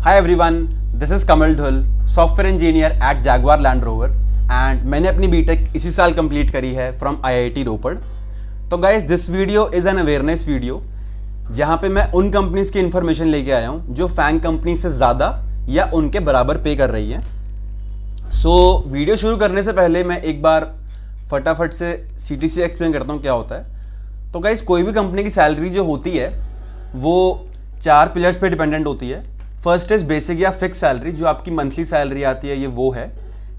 Hi everyone, this is Kamal Dhul, software engineer at Jaguar Land Rover and मैंने अपनी BTech इसी साल complete करी है फ्रॉम IIT रोपड़। तो guys this video is an awareness video जहाँ पे मैं उन कंपनीज की इन्फॉर्मेशन लेके आया हूँ जो फैंग कंपनी से ज़्यादा या उनके बराबर पे कर रही हैं। सो वीडियो शुरू करने से पहले मैं एक बार फटाफट से CTC एक्सप्लेन करता हूँ क्या होता है। तो गाइस कोई भी कंपनी की सैलरी जो होती है वो 4 पिलर्स पे डिपेंडेंट होती है। फर्स्ट इज बेसिक या फिक्स सैलरी, जो आपकी मंथली सैलरी आती है, ये वो है।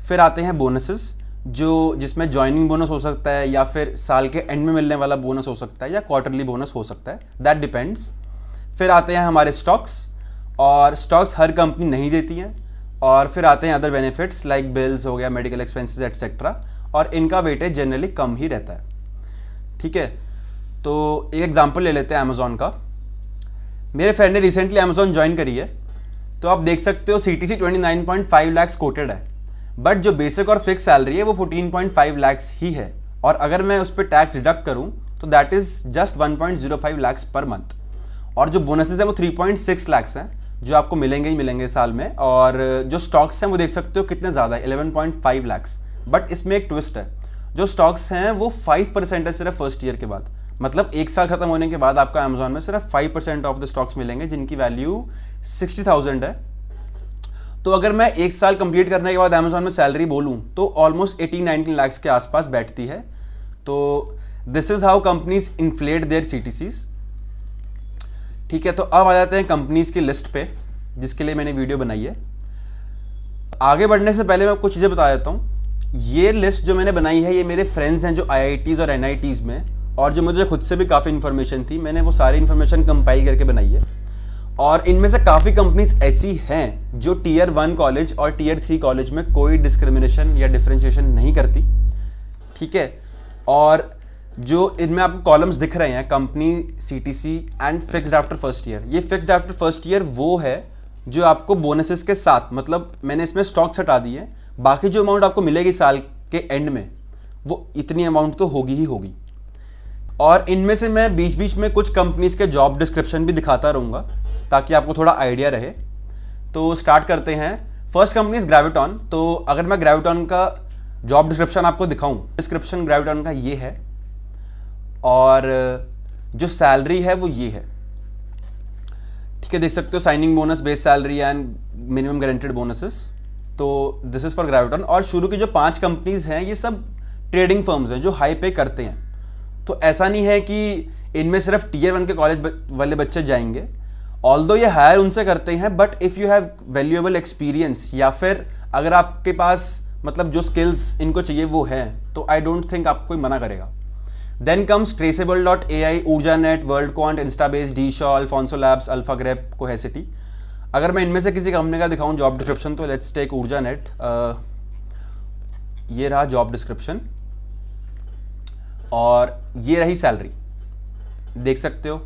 फिर आते हैं बोनसेस, जो जिसमें ज्वाइनिंग बोनस हो सकता है या फिर साल के एंड में मिलने वाला बोनस हो सकता है या क्वार्टरली बोनस हो सकता है, दैट डिपेंड्स। फिर आते हैं हमारे स्टॉक्स, और स्टॉक्स हर कंपनी नहीं देती हैं। और फिर आते हैं अदर बेनिफिट्स लाइक बिल्स हो गया, मेडिकल एक्सपेंसेस एटसेट्रा, और इनका वेटेज जनरली कम ही रहता है। ठीक है, तो एक एग्जांपल ले लेते हैं अमेजोन का। मेरे फ्रेंड ने रिसेंटली अमेजोन ज्वाइन करी है, तो आप देख सकते हो CTC 29.5 लाख कोटेड है, बट जो बेसिक और फिक्स सैलरी है वो 14.5 लाख्स ही है। और अगर मैं उस पर टैक्स डिडक्ट करूं तो that is just 1.05 lakhs per month. और जो बोनसेस हैं वो 3.6 लाख्स हैं जो आपको मिलेंगे ही मिलेंगे साल में। और जो स्टॉक्स हैं वो देख सकते हो कितने ज़्यादा है, 11.5 लाख्स। बट इसमें एक ट्विस्ट है, जो स्टॉक्स हैं वो 5% है सिर्फ फर्स्ट ईयर के बाद। मतलब एक साल खत्म होने के बाद आपको अमेजोन में सिर्फ 5% ऑफ द स्टॉक्स मिलेंगे जिनकी वैल्यू 60,000 है। तो अगर मैं एक साल कंप्लीट करने के बाद अमेजोन में सैलरी बोलूं तो ऑलमोस्ट 18-19 लाख के आसपास बैठती है। तो this is how companies inflate their CTCs। ठीक है, तो अब आ जाते हैं कंपनीज की लिस्ट पे जिसके लिए मैंने वीडियो बनाई है। आगे बढ़ने से पहले मैं कुछ चीज़ें बता देता हूँ। ये लिस्ट जो मैंने बनाई है ये मेरे फ्रेंड्स हैं जो IITs और NITs में, और जो मुझे खुद से भी काफ़ी इन्फॉर्मेशन थी, मैंने वो सारी इन्फॉर्मेशन कंपाइल करके बनाई है। और इनमें से काफ़ी कंपनीज ऐसी हैं जो Tier 1 कॉलेज और Tier 3 कॉलेज में कोई डिस्क्रिमिनेशन या डिफरेंशिएशन नहीं करती। ठीक है, और जो इनमें आपको कॉलम्स दिख रहे हैं company, CTC and fixed after first year, ये फिक्स्ड आफ्टर फर्स्ट ईयर वो है जो आपको बोनसेस के साथ, मतलब मैंने इसमें स्टॉक्स हटा दिए, बाकी जो अमाउंट आपको मिलेगी साल के एंड में वो इतनी अमाउंट तो होगी ही होगी। और इनमें से मैं बीच बीच में कुछ कंपनीज के जॉब डिस्क्रिप्शन भी दिखाता रहूँगा ताकि आपको थोड़ा आइडिया रहे। तो स्टार्ट करते हैं। First company is graviton. तो अगर मैं ग्रेविटॉन का जॉब डिस्क्रिप्शन आपको दिखाऊं, डिस्क्रिप्शन ग्रेविटॉन का ये है, और जो सैलरी है वो ये है। ठीक है, देख सकते हो signing bonus, base salary and minimum guaranteed bonuses. तो दिस इज फॉर ग्रेविटॉन। और शुरू की जो 5 कंपनीज हैं ये सब ट्रेडिंग फर्म्स हैं जो हाई पे करते हैं। तो ऐसा नहीं है कि इनमें सिर्फ Tier 1 के कॉलेज वाले बच्चे जाएंगे, ऑल्दो ये हायर उनसे करते हैं, but if you have valuable experience या फिर अगर आपके पास मतलब जो स्किल्स इनको चाहिए वो है, तो आई डोंट थिंक आपको कोई मना करेगा। Then comes Traceable.ai, Urjanet, World Quant, Instabase, D Shaw, Alphonso Labs, AlphaGrep, Cohesity. अगर मैं इनमें से किसी कंपनी का दिखाऊं जॉब डिस्क्रिप्शन तो लेट्स टेक ऊर्जानेट। ये रहा जॉब डिस्क्रिप्शन और ये रही सैलरी, देख सकते हो।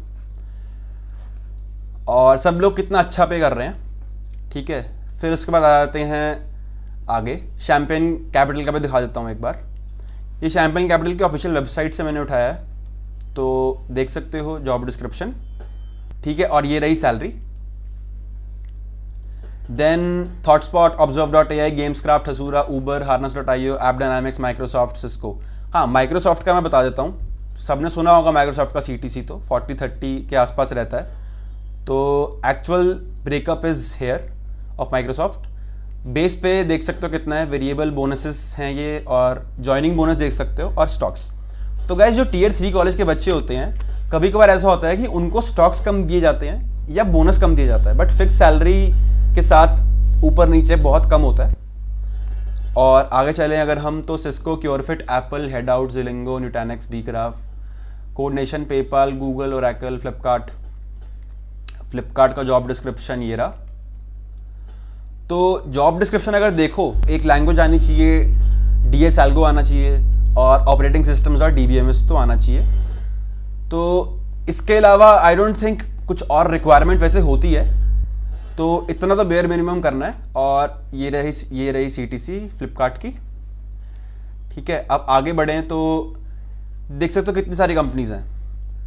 और सब लोग कितना अच्छा पे कर रहे हैं। ठीक है, फिर उसके बाद आ जाते हैं आगे। शैम्पेन कैपिटल का भी दिखा देता हूँ एक बार। ये शैम्पेन कैपिटल की ऑफिशियल वेबसाइट से मैंने उठाया है, तो देख सकते हो जॉब डिस्क्रिप्शन। ठीक है, और ये रही salary. Then ThoughtSpot, Observe.ai, Gameskraft, Hasura, Uber, Harness.io, App Dynamics, Microsoft, Cisco. हाँ, माइक्रोसॉफ्ट का मैं बता देता हूँ। सबने सुना होगा माइक्रोसॉफ्ट का CTC तो 40-30 के आसपास रहता है। तो actual breakup is here of Microsoft. Base पे देख सकते हो कितना है, वेरिएबल बोनसेस हैं ये, और जॉइनिंग बोनस देख सकते हो, और स्टॉक्स। तो गाइस जो Tier 3 कॉलेज के बच्चे होते हैं, कभी कभार ऐसा होता है कि उनको स्टॉक्स कम दिए जाते हैं या बोनस कम दिया जाता है, बट फिक्स सैलरी के साथ ऊपर नीचे बहुत कम होता है। और आगे चलें अगर हम, तो Cisco, Curefit, Apple, Headout, Zilingo, Nutanix, DCraft, CodeNation, PayPal, Google, Oracle, Flipkart का जॉब डिस्क्रिप्शन ये रहा। तो जॉब डिस्क्रिप्शन अगर देखो, एक लैंग्वेज आनी चाहिए, DS एल्गो आना चाहिए, और ऑपरेटिंग सिस्टम्स और DBMS तो आना चाहिए। तो इसके अलावा आई डोंट थिंक कुछ और रिक्वायरमेंट वैसे होती है, तो इतना तो बेयर मिनिमम करना है। और ये रही CTC फ्लिपकार्ट की। ठीक है, अब आगे बढ़ें तो देख सकते हो कितनी सारी कंपनीज हैं।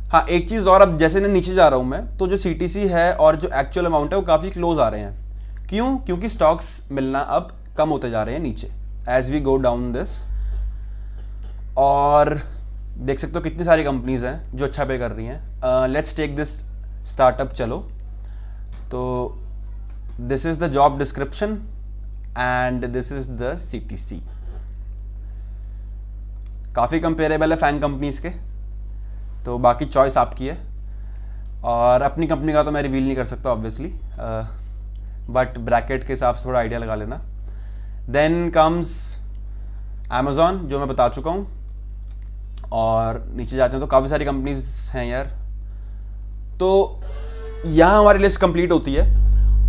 हाँ, एक चीज़ और, अब जैसे मैं नीचे जा रहा हूँ मैं, तो जो CTC है और जो एक्चुअल अमाउंट है वो काफ़ी क्लोज आ रहे हैं। क्यों? क्योंकि स्टॉक्स मिलना अब कम होते जा रहे हैं नीचे as we go down this. और देख सकते हो कितनी सारी कंपनीज हैं जो अच्छा पे कर रही हैं। Let's take this startup. चलो, तो this is the job description and this is the CTC। काफ़ी कंपेरेबल है फैंग कंपनीज के, तो बाकी चॉइस आपकी है। और अपनी कंपनी का तो मैं रिवील नहीं कर सकता ऑब्वियसली, बट ब्रैकेट के हिसाब से थोड़ा आइडिया लगा लेना। देन कम्स Amazon, जो मैं बता चुका हूँ। और नीचे जाते हैं तो काफ़ी सारी कंपनीज हैं यार। तो यहाँ हमारी लिस्ट कंप्लीट होती है,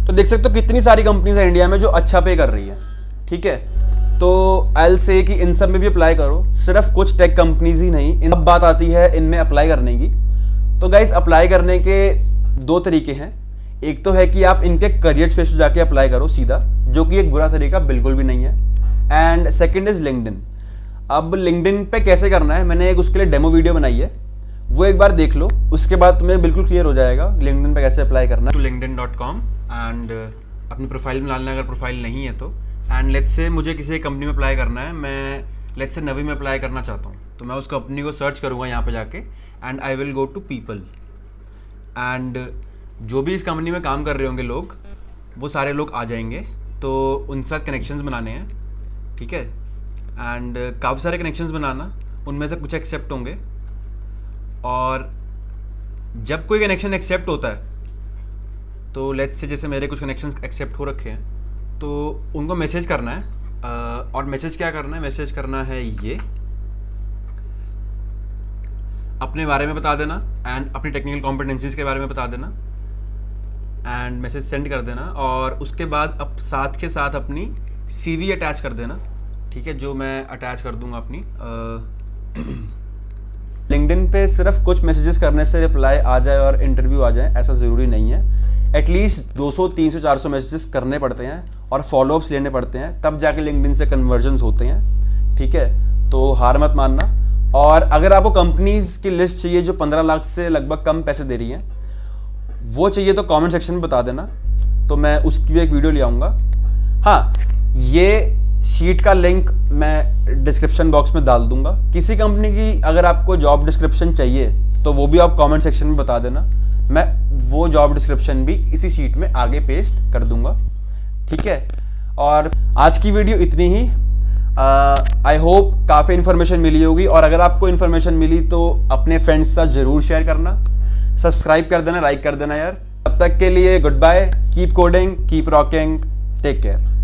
तो देख सकते हो कितनी सारी कंपनीज हैं इंडिया में जो अच्छा पे कर रही है। ठीक है, तो आई विल से कि इन सब में भी अप्लाई करो, सिर्फ कुछ टेक कंपनीज ही नहीं। इन अब बात आती है इनमें अप्लाई करने की। तो गाइज अप्लाई करने के 2 तरीके हैं। एक तो है कि आप इनके करियर स्पेस पे जाके अप्लाई करो सीधा, जो कि एक बुरा तरीका बिल्कुल भी नहीं है। And second is LinkedIn. अब लिंक्डइन पे कैसे करना है, मैंने एक उसके लिए डेमो वीडियो बनाई है, वो एक बार देख लो, उसके बाद तुम्हें बिल्कुल क्लियर हो जाएगा लिंक्डइन पे कैसे अप्लाई करना है। तो linkedin.com एंड अपनी प्रोफाइल में डालना है अगर प्रोफाइल नहीं है तो। एंड लेट्स से मुझे किसी एक कंपनी में अप्लाई करना है, मैं लेट्स से नवी में अप्लाई करना चाहता हूँ, तो मैं उस कंपनी को सर्च करूँगा यहाँ पे जाके and I will go to people. And जो भी इस कंपनी में काम कर रहे होंगे लोग, वो सारे लोग आ जाएंगे, तो उनके साथ कनेक्शंस बनाने हैं। ठीक है, एंड काफ़ी सारे कनेक्शंस बनाना, उनमें से कुछ एक्सेप्ट होंगे। और जब कोई कनेक्शन एक्सेप्ट होता है, तो लेट्स से जैसे मेरे कुछ कनेक्शंस एक्सेप्ट हो रखे हैं, तो उनको मैसेज करना है। और मैसेज क्या करना है, मैसेज करना है ये, अपने बारे में बता देना एंड अपनी टेक्निकल कॉम्पिटेंसीज के बारे में बता देना एंड मैसेज सेंड कर देना। और उसके बाद अब साथ के साथ अपनी CV अटैच कर देना। ठीक है, जो मैं अटैच कर दूंगा अपनी। लिंक्डइन पे सिर्फ कुछ मैसेजेस करने से रिप्लाई आ जाए और इंटरव्यू आ जाए ऐसा ज़रूरी नहीं है। एटलीस्ट 200, 300, 400 मैसेजेस करने पड़ते हैं और फॉलोअप्स लेने पड़ते हैं, तब जाके लिंक्डइन से कन्वर्जन्स होते हैं। ठीक है, तो हार मत मानना। और अगर आपको कंपनीज की लिस्ट चाहिए जो 15 लाख से लगभग कम पैसे दे रही हैं, वो चाहिए तो कमेंट सेक्शन में बता देना, तो मैं उसकी भी एक वीडियो ले आऊँगा। हाँ, ये शीट का लिंक मैं डिस्क्रिप्शन बॉक्स में डाल दूंगा। किसी कंपनी की अगर आपको जॉब डिस्क्रिप्शन चाहिए तो वो भी आप कमेंट सेक्शन में बता देना, मैं वो जॉब डिस्क्रिप्शन भी इसी शीट में आगे पेस्ट कर दूंगा। ठीक है, और आज की वीडियो इतनी ही। आई होप काफ़ी इन्फॉर्मेशन मिली होगी, और अगर आपको इन्फॉर्मेशन मिली तो अपने फ्रेंड्स के साथ ज़रूर शेयर करना, सब्सक्राइब कर देना, लाइक कर देना यार। तब तक के लिए good bye, keep coding, keep rocking, take care.